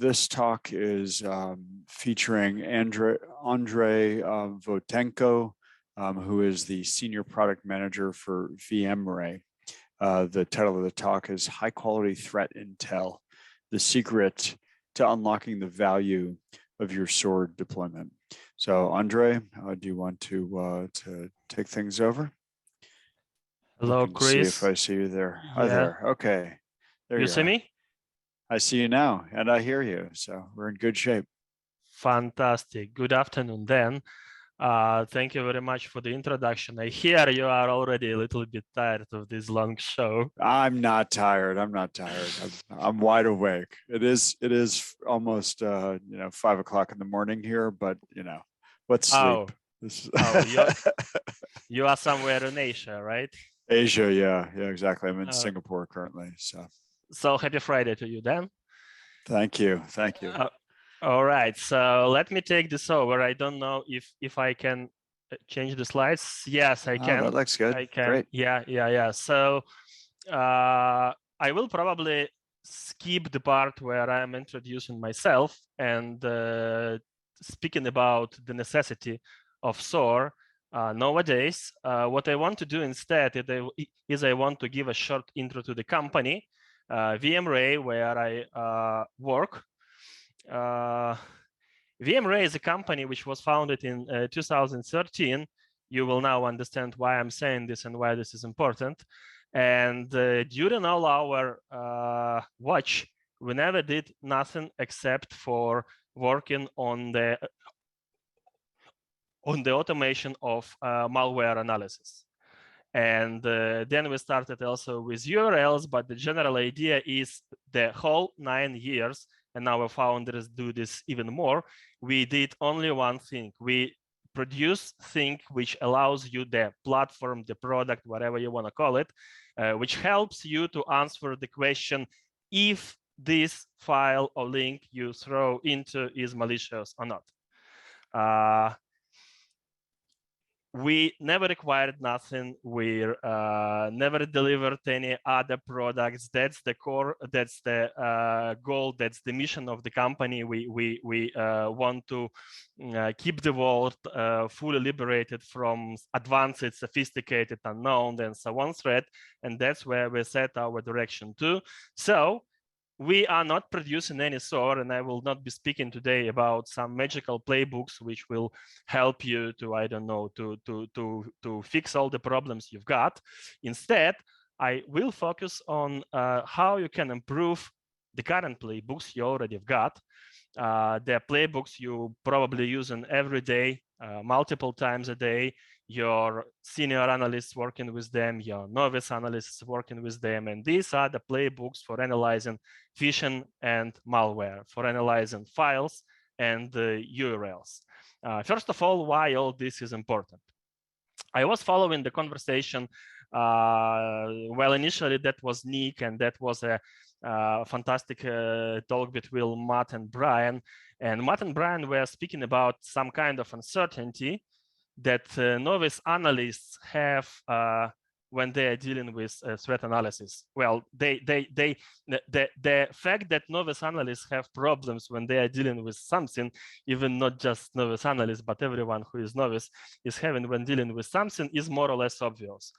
This talk is featuring Andrei Votenko, who is the Senior Product Manager for VMRay. The title of the talk is High Quality Threat Intel, the Secret to Unlocking the Value of Your SOAR Deployment. So Andrei, do you want to take things over? Hello, Chris. See if I see you there. Yeah. Hi there. Okay. There you see me? I see you now, and I hear you. So we're in good shape. Fantastic. Good afternoon, then. Thank you very much for the introduction. I hear you are already a little bit tired of this long show. I'm not tired. I'm not tired. I'm wide awake. It is almost 5 o'clock in the morning here, but let's sleep. You are somewhere in Asia, right? Asia, yeah, exactly. I'm in Singapore currently. So happy Friday to you, then. Thank you. All right, so let me take this over. I don't know if I can change the slides. Yes, I can. That looks good. I can. Great. Yeah. So I will probably skip the part where I'm introducing myself and speaking about the necessity of SOAR nowadays. What I want to do instead is I want to give a short intro to the company, VMRay, where I work. VMRay is a company which was founded in 2013. You will now understand why I'm saying this and why this is important. And during all our watch, we never did nothing except for working on the automation of malware analysis. And then we started also with URLs, but the general idea is the whole 9 years, and our founders do this even more. We did only one thing. We produce thing which allows you, the platform, the product, whatever you want to call it, which helps you to answer the question if this file or link you throw into is malicious or not. We never acquired nothing. We never delivered any other products. That's the core. That's the goal. That's the mission of the company. We want to keep the world fully liberated from advanced, sophisticated, unknown, and so on threat. And that's where we set our direction to. So we are not producing any SOAR, and I will not be speaking today about some magical playbooks which will help you to, I don't know, to fix all the problems you've got. Instead, I will focus on how you can improve the current playbooks you already have got. The playbooks you probably using every day, multiple times a day. Your senior analysts working with them, your novice analysts working with them, and these are the playbooks for analyzing phishing and malware, for analyzing files and URLs. First of all, why all this is important? I was following the conversation. Well, initially that was Nick, and that was a fantastic talk between Matt and Brian. And Matt and Brian were speaking about some kind of uncertainty that novice analysts have when they are dealing with threat analysis. Well, the fact that novice analysts have problems when they are dealing with something, even not just novice analysts, but everyone who is novice is having when dealing with something, is more or less obvious.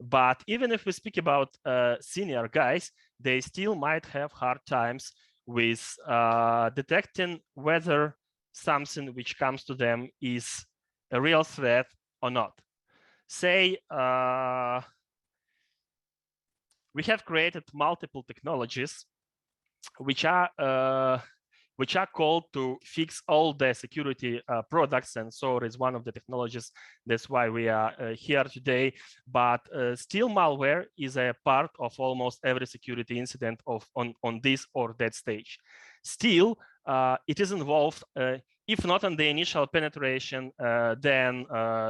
But even if we speak about senior guys, they still might have hard times with detecting whether something which comes to them is a real threat or not. Say we have created multiple technologies which are called to fix all the security products, and SOAR is one of the technologies. That's why we are here today. But still, malware is a part of almost every security incident on this or that stage. Still, it is involved, if not on the initial penetration, then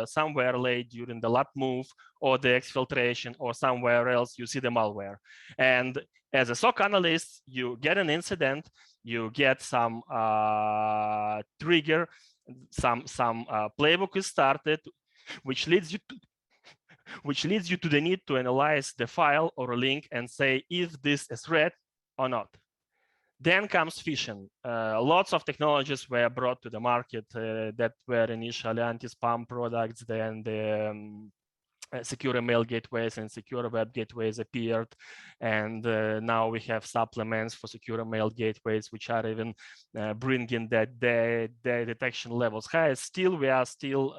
somewhere late during the lab move or the exfiltration or somewhere else you see the malware. And as a SOC analyst, you get an incident, you get some trigger, some playbook is started, which leads you to the need to analyze the file or a link and say, is this a threat or not? Then comes phishing. Lots of technologies were brought to the market that were initially anti-spam products. Then the secure email gateways and secure web gateways appeared, and now we have supplements for secure email gateways, which are even bringing the detection levels higher. Still, we are still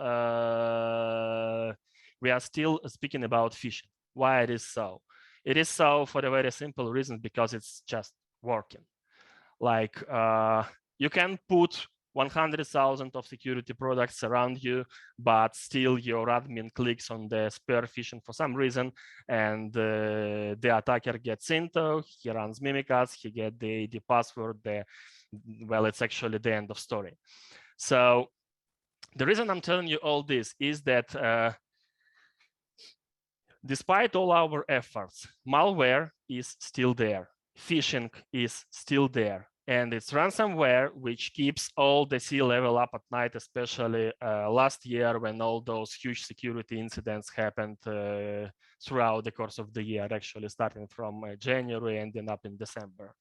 speaking about phishing. Why it is so? It is so for a very simple reason, because it's just working. Like you can put 100,000 of security products around you, but still your admin clicks on the spare phishing for some reason, and the attacker gets into, he runs Mimikatz, he gets the password, well, it's actually the end of story. So the reason I'm telling you all this is that despite all our efforts, malware is still there, phishing is still there. And it's ransomware which keeps all the C-level up at night, especially last year when all those huge security incidents happened throughout the course of the year, actually starting from January, ending up in December.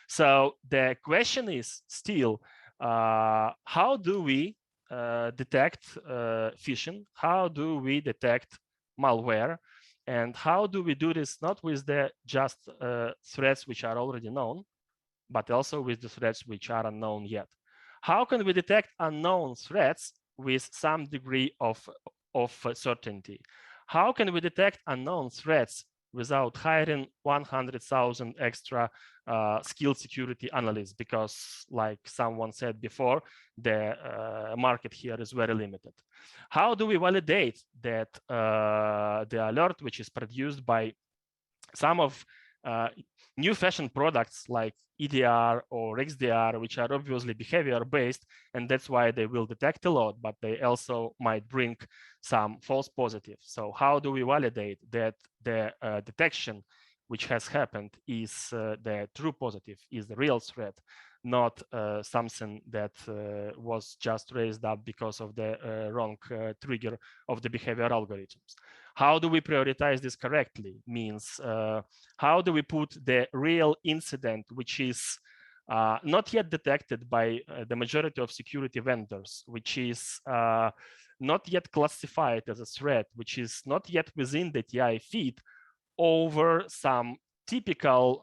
So the question is still, how do we detect phishing? How do we detect malware? And how do we do this not with the just threats which are already known, but also with the threats which are unknown yet? How can we detect unknown threats with some degree of certainty? How can we detect unknown threats without hiring 100,000 extra skilled security analysts? Because like someone said before, the market here is very limited. How do we validate that the alert which is produced by some of new fashion products like EDR or XDR, which are obviously behavior based, and that's why they will detect a lot, but they also might bring some false positives. So how do we validate that the detection which has happened is the true positive, is the real threat, not something that was just raised up because of the wrong trigger of the behavior algorithms? How do we prioritize this correctly? Means how do we put the real incident, which is not yet detected by the majority of security vendors, which is not yet classified as a threat, which is not yet within the TI feed, over some typical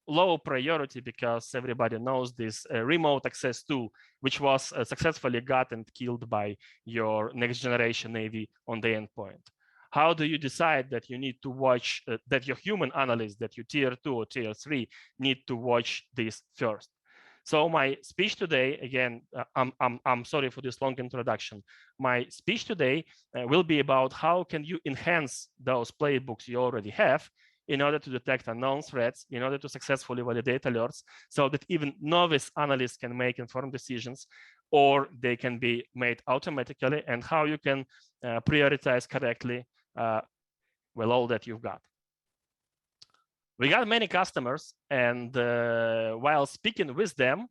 low priority, because everybody knows this remote access tool, which was successfully got and killed by your next generation AV on the endpoint. How do you decide that you need to watch, that your human analyst, that you tier 2 or tier 3 need to watch this first? So my speech today, again, I'm sorry for this long introduction. My speech today will be about how can you enhance those playbooks you already have in order to detect unknown threats, in order to successfully validate alerts, so that even novice analysts can make informed decisions, or they can be made automatically, and how you can prioritize correctly well, all that you've got. We got many customers, and while speaking with them,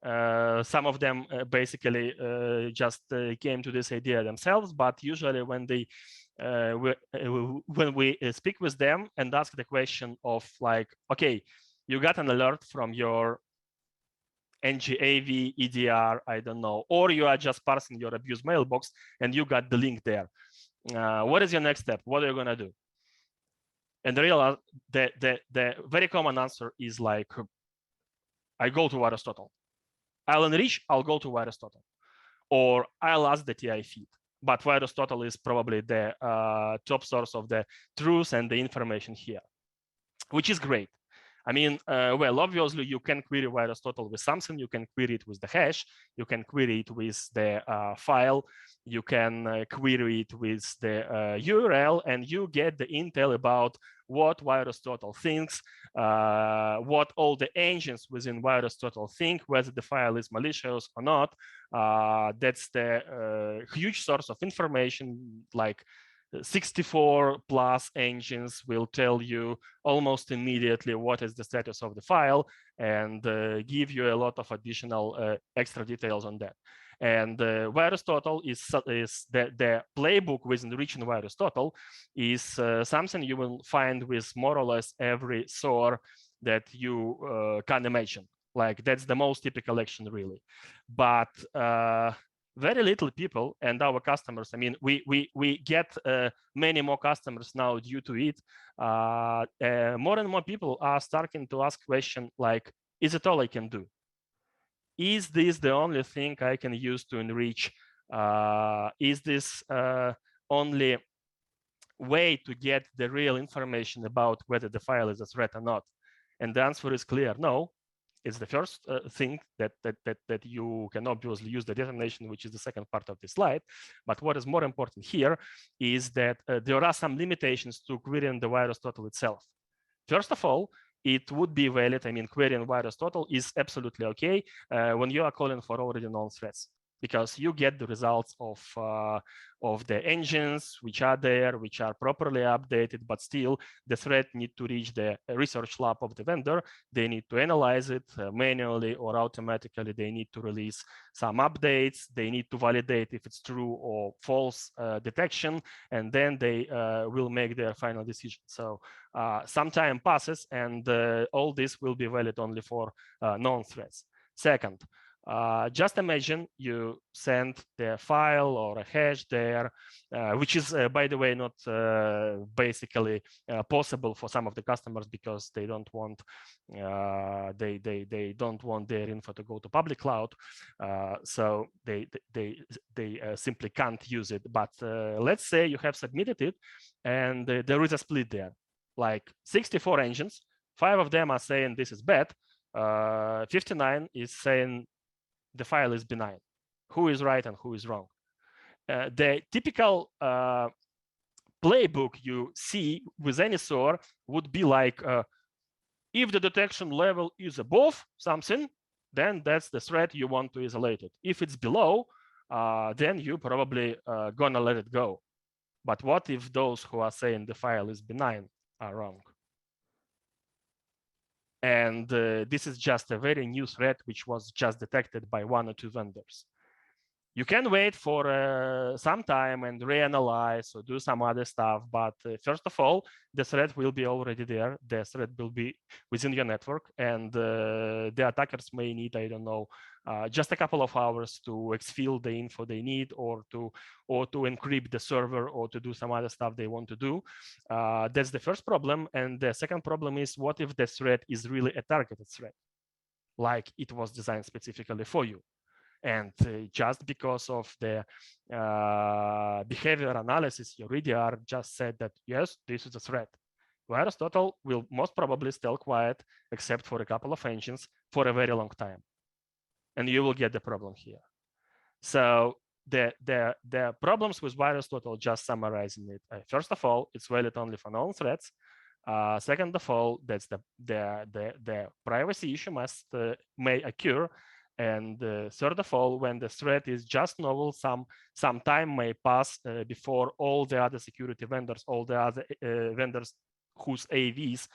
some of them basically just came to this idea themselves, but usually when they when we speak with them and ask the question of like, okay, you got an alert from your NGAV, EDR, I don't know, or you are just parsing your abuse mailbox and you got the link there. What is your next step? What are you gonna do? And the very common answer is like, I go to Aristotle. I'll enrich, I'll go to Aristotle, or I'll ask the TI feed. But Aristotle is probably the top source of the truth and the information here, which is great. I mean, well, obviously you can query Aristotle with something. You can query it with the hash. You can query it with the file. You can query it with the URL, and you get the intel about what Aristotle thinks, what all the engines within Aristotle think, whether the file is malicious or not. That's the huge source of information. Like 64 plus engines will tell you almost immediately what is the status of the file, and give you a lot of additional extra details on that. And Aristotle is the playbook with enriching Aristotle is something you will find with more or less every SOAR that you can imagine. Like that's the most typical action, really. But very little people and our customers, I mean, we get many more customers now due to it. More and more people are starting to ask questions like, is it all I can do? Is this the only thing I can use to enrich? Is this only way to get the real information about whether the file is a threat or not? And the answer is clear, no. It's the first thing that you can obviously use the detonation, which is the second part of the slide. But what is more important here is that there are some limitations to querying the VirusTotal itself. First of all, it would be valid. I mean, querying VirusTotal is absolutely okay when you are calling for already known threats, because you get the results of the engines which are there, which are properly updated, but still the threat need to reach the research lab of the vendor. They need to analyze it manually or automatically. They need to release some updates. They need to validate if it's true or false detection, and then they will make their final decision. So some time passes, and all this will be valid only for known threats. Second, just imagine you send the file or a hash there, which is, by the way, not basically possible for some of the customers because they don't want they don't want their info to go to public cloud, so they simply can't use it. But let's say you have submitted it, and there is a split there, like 64 engines. 5 of them are saying this is bad. 59 is saying the file is benign. Who is right and who is wrong? The typical playbook you see with any SOAR would be like, if the detection level is above something, then that's the threat you want to isolate it. If it's below, then you probably gonna let it go. But what if those who are saying the file is benign are wrong? And this is just a very new threat which was just detected by 1 or 2 vendors. You can wait for some time and reanalyze or do some other stuff. But first of all, the threat will be already there. The threat will be within your network, and the attackers may need, I don't know, just a couple of hours to exfil the info they need, or to encrypt the server, or to do some other stuff they want to do. That's the first problem. And the second problem is, what if the threat is really a targeted threat, like it was designed specifically for you? And just because of the behavior analysis, your EDR just said that, yes, this is a threat. VirusTotal will most probably stay quiet, except for a couple of engines, for a very long time. And you will get the problem here. So the problems with VirusTotal, just summarizing it. First of all, it's valid only for known threats. Second of all, that's the privacy issue may occur. And third of all, when the threat is just novel, some time may pass before all the other security vendors, all the other vendors whose AVs,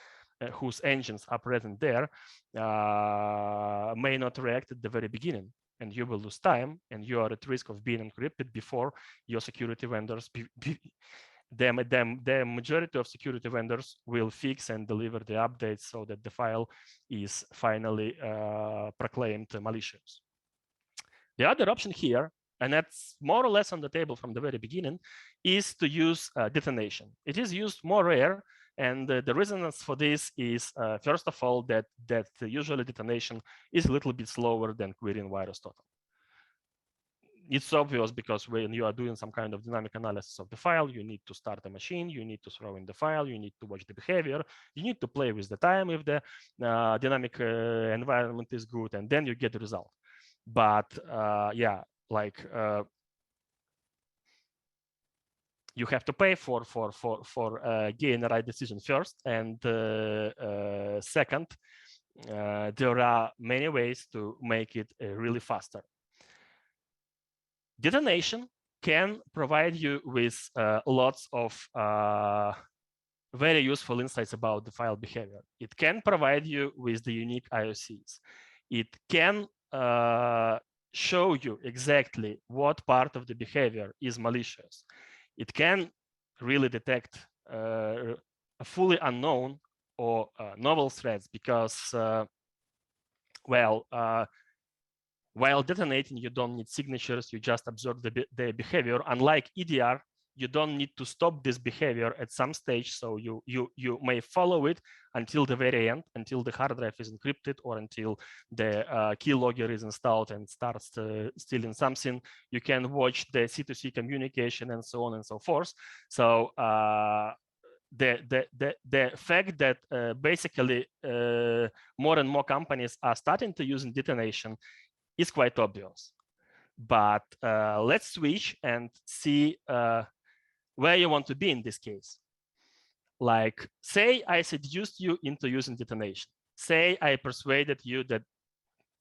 whose engines are present there, may not react at the very beginning. And you will lose time, and you are at risk of being encrypted before your security vendors the majority of security vendors will fix and deliver the updates so that the file is finally proclaimed malicious. The other option here, and that's more or less on the table from the very beginning, is to use detonation. It is used more rare, and the reason for this is, first of all, that usually detonation is a little bit slower than querying VirusTotal. It's obvious because when you are doing some kind of dynamic analysis of the file, you need to start a machine, you need to throw in the file, you need to watch the behavior, you need to play with the time if the dynamic environment is good, and then you get the result. But yeah, like you have to pay for getting the right decision first, and second, there are many ways to make it really faster. Detonation can provide you with lots of very useful insights about the file behavior. It can provide you with the unique IOCs. It can show you exactly what part of the behavior is malicious. It can really detect a fully unknown or novel threats, because well, while detonating, you don't need signatures, you just observe the behavior. Unlike EDR, you don't need to stop this behavior at some stage, so you may follow it until the very end, until the hard drive is encrypted, or until the keylogger is installed and starts stealing something. You can watch the C2C communication and so on and so forth. So the fact that basically more and more companies are starting to use detonation is quite obvious. But let's switch and see where you want to be in this case. Like, say I seduced you into using detonation. Say I persuaded you that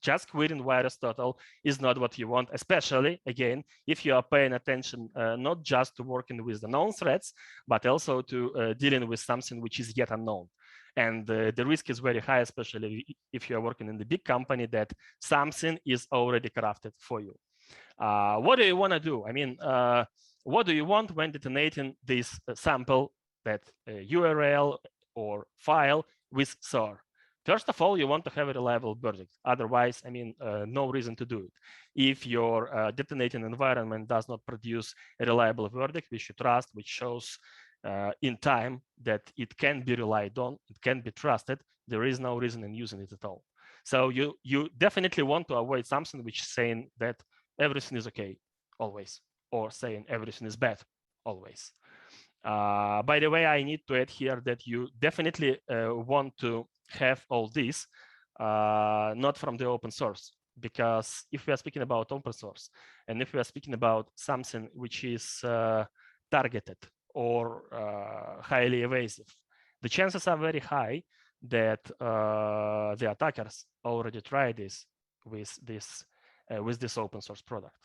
just querying VirusTotal is not what you want, especially, again, if you are paying attention not just to working with the known threats, but also to dealing with something which is yet unknown. And the risk is very high, especially if you are working in the big company, that something is already crafted for you. What do you want to do? I mean, what do you want when detonating this sample, that URL or file with SOAR? First of all, you want to have a reliable verdict. Otherwise, I mean, no reason to do it. If your detonating environment does not produce a reliable verdict, which you trust, which shows in time that it can be relied on, it can be trusted, there is no reason in using it at all. So you definitely want to avoid something which is saying that everything is okay always, or saying everything is bad always. By the way, I need to add here that you definitely want to have all this not from the open source, because if we are speaking about open source, and if we are speaking about something which is targeted or highly evasive, the chances are very high that the attackers already tried this with this open source product,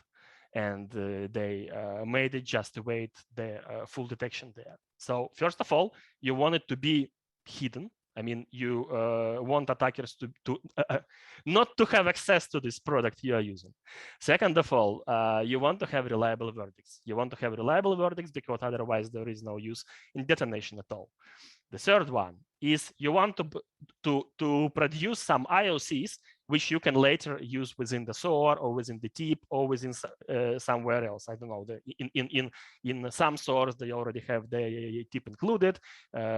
and they made it just to wait the full detection there. So first of all, you want it to be hidden. I mean, you want attackers to not to have access to this product you are using. Second of all, you want to have reliable verdicts. You want to have reliable verdicts because otherwise there is no use in detonation at all. The third one is you want to produce some IOCs which you can later use within the SOAR or within the tip or within somewhere else. I don't know. In some SOARs they already have the tip included.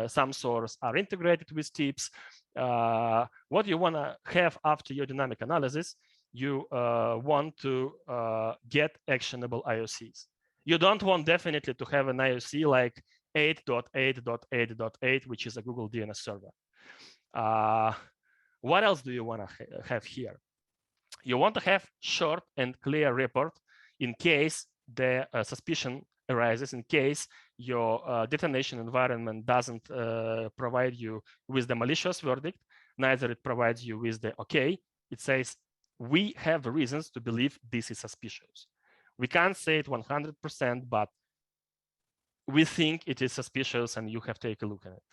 Some SOARs are integrated with tips. What you want to have after your dynamic analysis, you want to get actionable IOCs. You don't want definitely to have an IOC like 8.8.8.8, which is a Google DNS server. What else do you want to have here? You want to have short and clear report in case the suspicion arises, in case your detonation environment doesn't provide you with the malicious verdict, neither it provides you with the okay. It says, we have reasons to believe this is suspicious. We can't say it 100%, but we think it is suspicious and you have to take a look at it.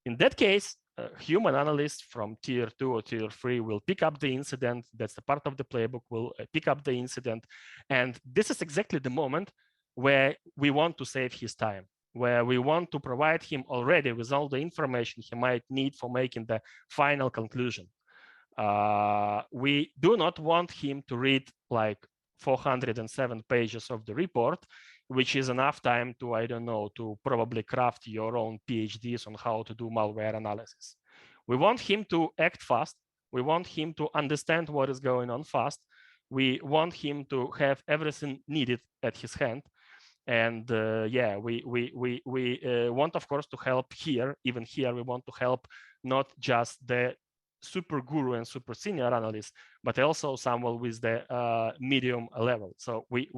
In that case, a human analyst from tier 2 or tier 3 will pick up the incident. That's the part of the playbook, will pick up the incident. And this is exactly the moment where we want to save his time, where we want to provide him already with all the information he might need for making the final conclusion. We do not want him to read like 407 pages of the report, which is enough time to, I don't know, to probably craft your own PhDs on how to do malware analysis. We want him to act fast. We want him to understand what is going on fast. We want him to have everything needed at his hand. And yeah, we want, of course, to help here. Even here, we want to help not just the super guru and super senior analyst, but also someone with the medium level. So we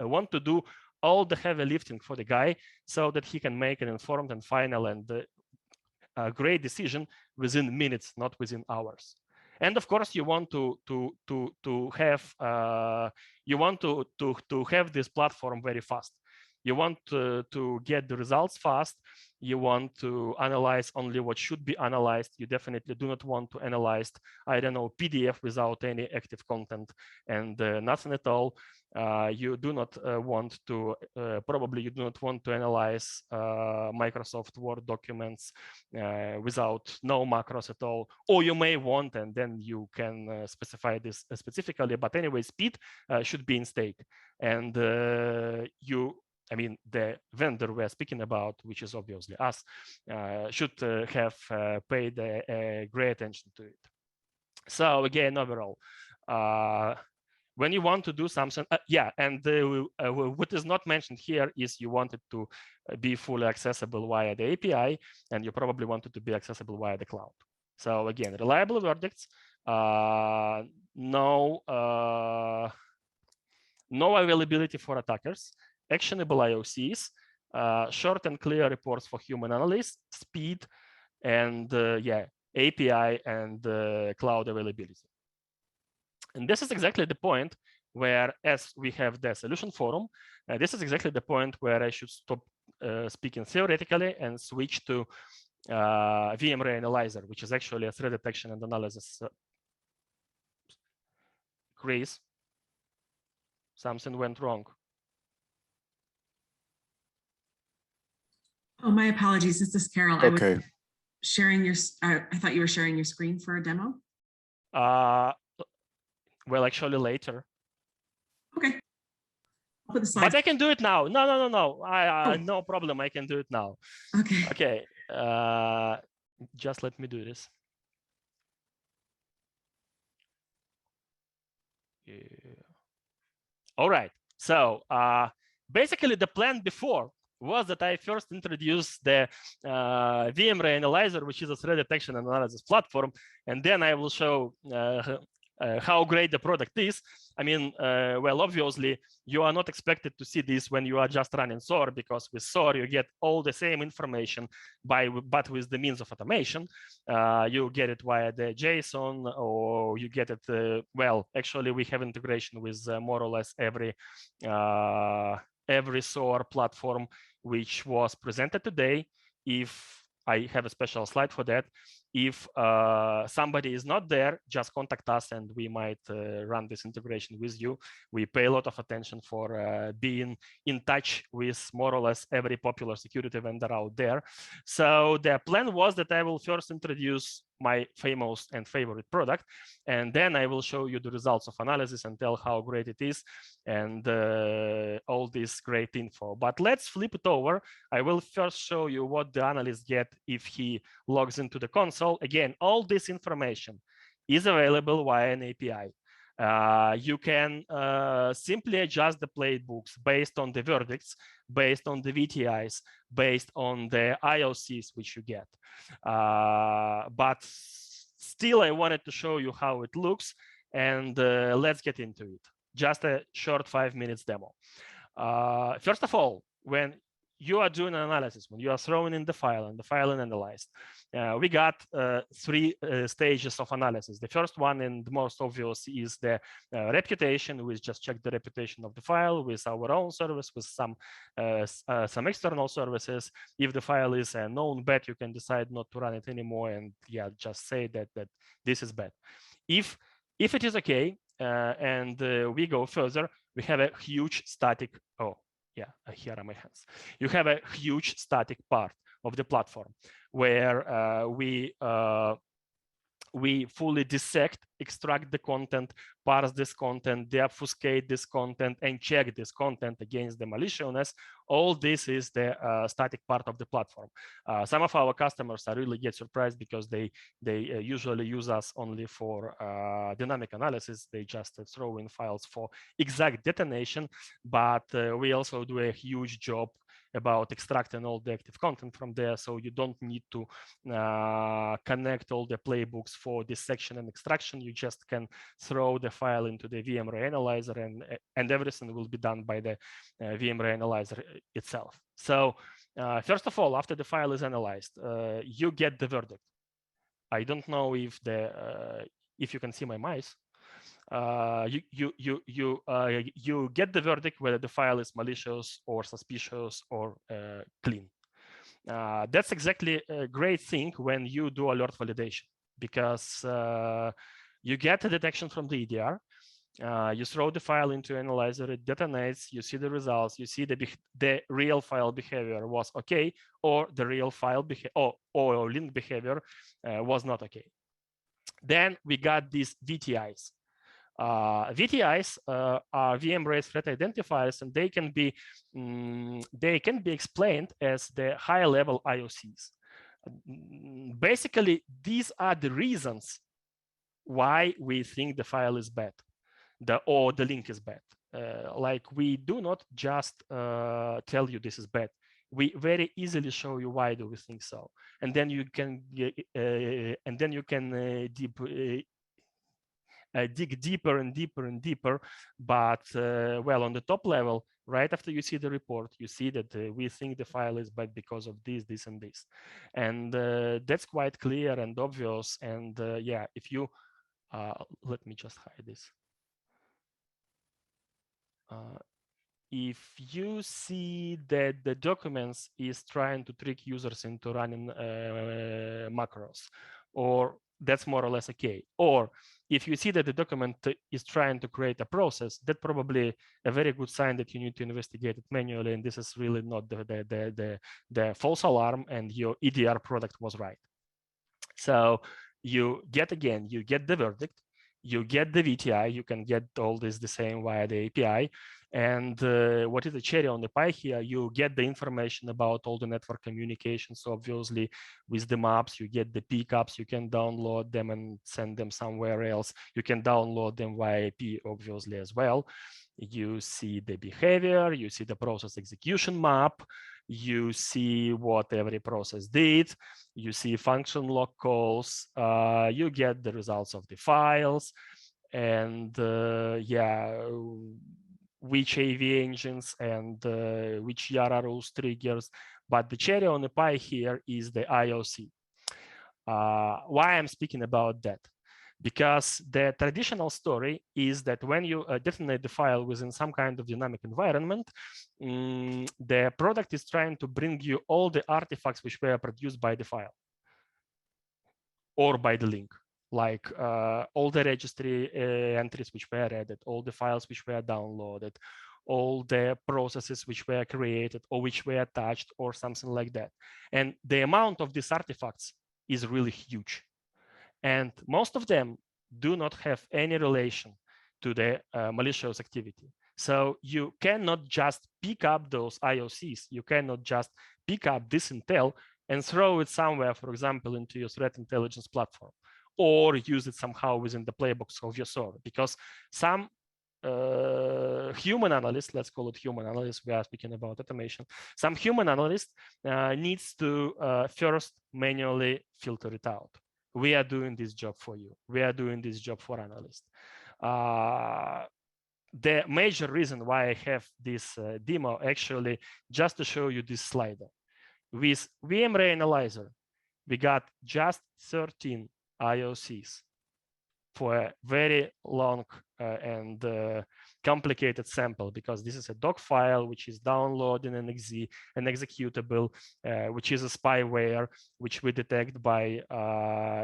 want to do all the heavy lifting for the guy so that he can make an informed and final and great decision within minutes, not within hours. And of course, you want to have this platform very fast. You want to get the results fast. You want to analyze only what should be analyzed. You definitely do not want to analyze, I don't know, PDF without any active content and nothing at all. You do not want to, probably you do not want to analyze Microsoft Word documents without no macros at all, or you may want, and then you can specify this specifically, but anyway, speed should be in stake. And I mean, the vendor we're speaking about, which is obviously us, should have paid great attention to it. So again, overall, when you want to do something, and what is not mentioned here is you want it to be fully accessible via the API, and you probably want it to be accessible via the cloud. So again, reliable verdicts, no availability for attackers, actionable IOCs, short and clear reports for human analysts, speed, and API and cloud availability. And this is exactly the point where, as we have the solution forum, this is exactly the point where I should stop speaking theoretically and switch to VMware Analyzer, which is actually a threat detection and analysis. Chris, something went wrong. Oh, my apologies. This is Carol. Okay. I was sharing your, I thought you were sharing your screen for a demo. Well, actually later. Okay. I'll put the slides. But I can do it now. No. No problem. I can do it now. Okay. Okay. Just let me do this. Yeah. All right. So basically, the plan before was that I first introduced the VMware Analyzer, which is a threat detection and analysis platform, and then I will show how great the product is. I mean, well, obviously, you are not expected to see this when you are just running SOAR, because with SOAR, you get all the same information, but with the means of automation. You get it via the JSON, or you get it, well, actually, we have integration with more or less every SOAR platform which was presented today. If I have a special slide for that. If somebody is not there, just contact us and we might run this integration with you. We pay a lot of attention for being in touch with more or less every popular security vendor out there. So the plan was that I will first introduce my famous and favorite product, and then I will show you the results of analysis and tell how great it is and all this great info. But let's flip it over. I will first show you what the analyst get if he logs into the console. Again, all this information is available via an API. You can simply adjust the playbooks based on the verdicts, based on the VTIs, based on the IOCs which you get. But still, I wanted to show you how it looks, and let's get into it. Just a short 5 minutes demo. First of all, when you are doing an analysis, when you are throwing in the file and the file is analyzed, we got 3 stages of analysis. The first one and the most obvious is the reputation. We just check the reputation of the file with our own service, with some external services. If the file is a known bad, you can decide not to run it anymore and just say that this is bad. If it is okay and we go further, we have a huge static. Here are my hands. You have a huge static part of the platform where we fully dissect, extract the content, parse this content, deobfuscate this content, and check this content against the maliciousness. All this is the static part of the platform. Some of our customers are really get surprised because they usually use us only for dynamic analysis. They just throw in files for exact detonation, but we also do a huge job about extracting all the active content from there, so you don't need to connect all the playbooks for dissection and extraction. You just can throw the file into the VMware Analyzer, and everything will be done by the VMware Analyzer itself. So first of all, after the file is analyzed, you get the verdict. I don't know if you can see my mice. You get the verdict whether the file is malicious or suspicious or clean. That's exactly a great thing when you do alert validation, because you get the detection from the EDR. You throw the file into analyzer, it detonates, you see the results, you see the real file behavior was okay, or the real file or link behavior was not okay. Then we got these VTIs. VTIs are VMRay threat identifiers, and they can be explained as the high-level IOCs. Basically, these are the reasons why we think the file is bad, or the link is bad. Like, we do not just tell you this is bad. We very easily show you why do we think so, and then you can dig deeper and deeper and deeper. But well, on the top level, right after you see the report, you see that we think the file is bad because of this, this, and this, and that's quite clear and obvious. And yeah, if you let me just hide this. If you see that the documents is trying to trick users into running macros, or that's more or less okay. Or if you see that the document is trying to create a process, that's probably a very good sign that you need to investigate it manually, and this is really not the false alarm, and your EDR product was right. So you get the verdict, you get the VTI, you can get all this the same via the API. And what is the cherry on the pie here? You get the information about all the network communications, obviously, with the maps. You get the pickups, you can download them and send them somewhere else. You can download them via IP, obviously, as well. You see the behavior, you see the process execution map, you see what every process did, you see function log calls, you get the results of the files, and yeah, which AV engines and which Yara rules triggers. But the cherry on the pie here is the IOC. Why I'm speaking about that? Because the traditional story is that when you detonate the file within some kind of dynamic environment, the product is trying to bring you all the artifacts which were produced by the file or by the link, like all the registry entries which were added, all the files which were downloaded, all the processes which were created or which were attached or something like that. And the amount of these artifacts is really huge. And most of them do not have any relation to the malicious activity. So you cannot just pick up those IOCs. You cannot just pick up this intel and throw it somewhere, for example, into your threat intelligence platform, or use it somehow within the playbooks of your SOAR, because some human analyst, let's call it human analyst, we are speaking about automation, some human analyst needs to first manually filter it out. We are doing this job for you. We are doing this job for analysts. The major reason why I have this demo, actually, just to show you this slider. With VMware Analyzer, we got just 13 IOCs for a very long and complicated sample, because this is a doc file which is downloading an executable, which is a spyware, which we detect by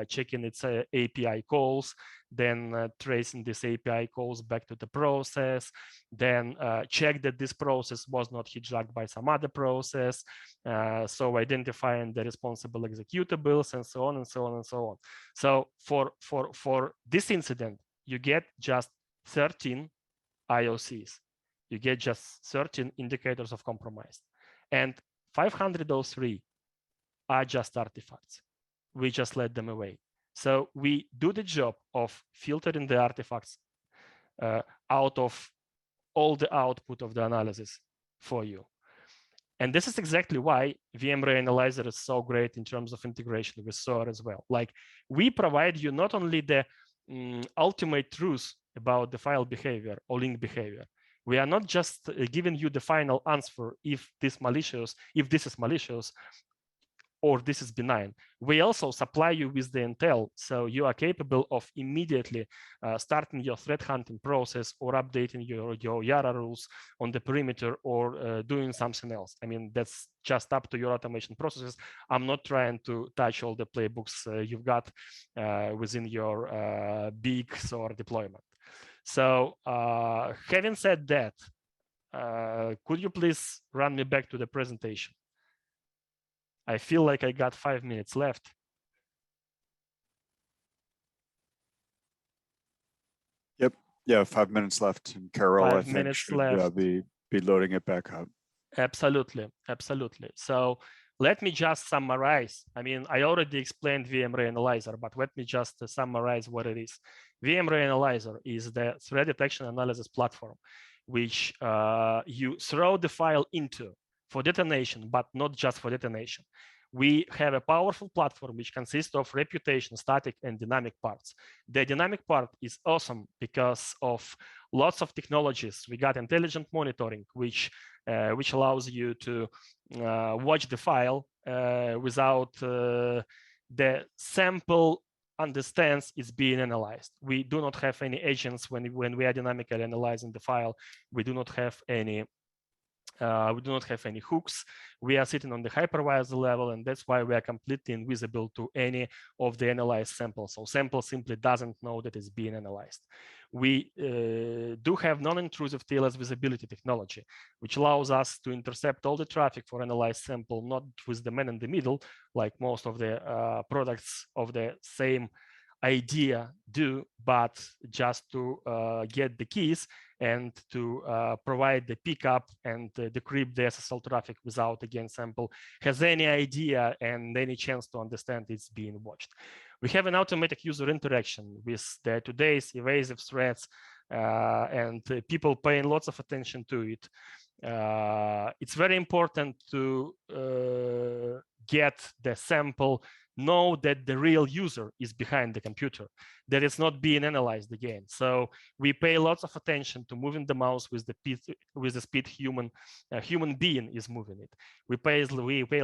checking its API calls, then tracing this API calls back to the process, then check that this process was not hijacked by some other process, so identifying the responsible executables, and so on and so on and so on. So for this incident, you get just 13 IOCs. You get just 13 indicators of compromise. And 503 are just artifacts. We just let them away. So we do the job of filtering the artifacts out of all the output of the analysis for you. And this is exactly why VMware Analyzer is so great in terms of integration with SOAR as well. Like, we provide you not only the ultimate truth about the file behavior or link behavior. We are not just giving you the final answer if this is malicious, or this is benign. We also supply you with the intel, so you are capable of immediately starting your threat hunting process or updating your Yara rules on the perimeter or doing something else. I mean, that's just up to your automation processes. I'm not trying to touch all the playbooks you've got within your big SOAR deployment. So having said that, could you please run me back to the presentation? I feel like I got 5 minutes left. Yep. Yeah, 5 minutes left. And Carol, I think, should be loading it back up. Absolutely. Absolutely. So let me just summarize. I mean, I already explained VMware Analyzer, but let me just summarize what it is. VMware Analyzer is the threat detection analysis platform, which you throw the file into for detonation, but not just for detonation. We have a powerful platform which consists of reputation, static, and dynamic parts. The dynamic part is awesome because of lots of technologies. We got intelligent monitoring, which allows you to watch the file without the sample understands it's being analyzed. We do not have any agents when we are dynamically analyzing the file. We do not have any hooks. We are sitting on the hypervisor level, and that's why we are completely invisible to any of the analyzed samples. So sample simply doesn't know that it's being analyzed. We do have non-intrusive TLS visibility technology, which allows us to intercept all the traffic for analyzed sample, not with the man in the middle, like most of the products of the same idea do, but just to get the keys and to provide the pickup and decrypt the SSL traffic without, again, sample has any idea and any chance to understand it's being watched. We have an automatic user interaction with today's evasive threats and people paying lots of attention to it. It's very important to get the sample, know that the real user is behind the computer, that it's not being analyzed again. So we pay lots of attention to moving the mouse with the speed human being is moving it. We pay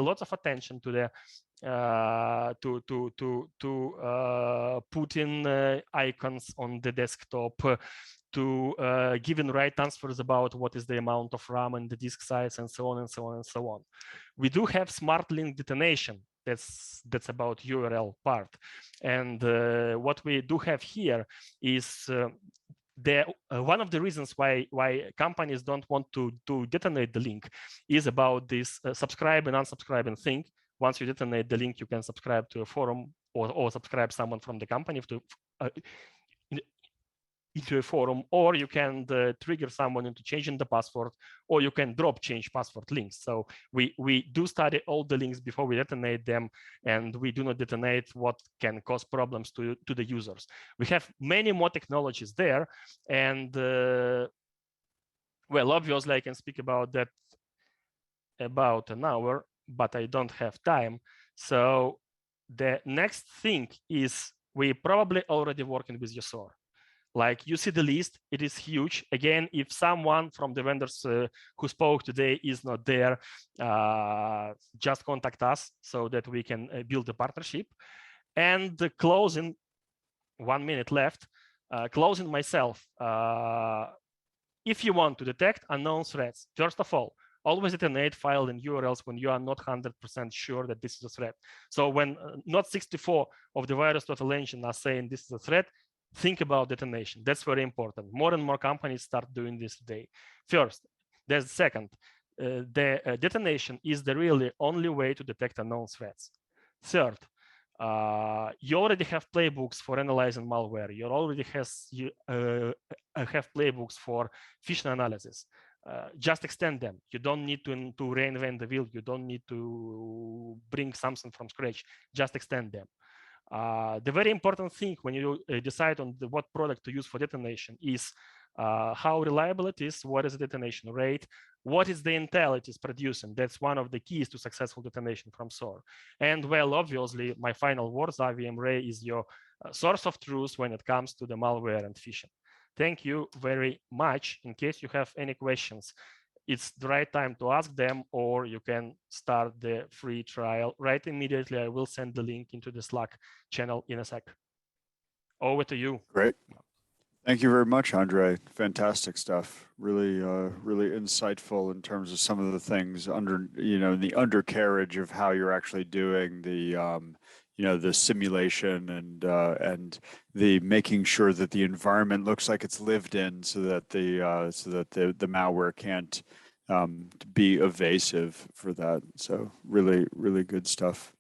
lots of attention to the putting icons on the desktop, to giving right answers about what is the amount of RAM and the disk size, and so on and so on and so on. We do have smart link detonation. That's about URL part. And what we do have here is one of the reasons why companies don't want to detonate the link is about this subscribe and unsubscribing thing. Once you detonate the link, you can subscribe to a forum or subscribe someone from the company into a forum, or you can trigger someone into changing the password, or you can change password links. So we do study all the links before we detonate them, and we do not detonate what can cause problems to the users. We have many more technologies there, and well, obviously I can speak about that about an hour, but I don't have time. So the next thing is we probably already working with your SOAR. Like you see the list, it is huge. Again, if someone from the vendors who spoke today is not there, just contact us so that we can build a partnership. And the closing, 1 minute left, closing myself. If you want to detect unknown threats, first of all, always detonate file and URLs when you are not 100% sure that this is a threat. So when not 64 of the virus total engine are saying this is a threat, think about detonation. That's very important. More and more companies start doing this today. First, there's second, the detonation is the really only way to detect unknown threats. Third, you already have playbooks for analyzing malware. You already have playbooks for phishing analysis. Just extend them. You don't need to reinvent the wheel. You don't need to bring something from scratch. Just extend them. The very important thing when you decide on what product to use for detonation is how reliable it is, what is the detonation rate, what is the intel it is producing. That's one of the keys to successful detonation from SOAR. And well, obviously, my final words are VMRay is your source of truth when it comes to the malware and phishing. Thank you very much. In case you have any questions, it's the right time to ask them, or you can start the free trial right immediately. I will send the link into the Slack channel in a sec. Over to you. Great. Thank you very much, Andre. Fantastic stuff. Really, really insightful in terms of some of the things under, the undercarriage of how you're actually doing the, the simulation and the making sure that the environment looks like it's lived in, so that the malware can't be evasive for that. So really, really good stuff.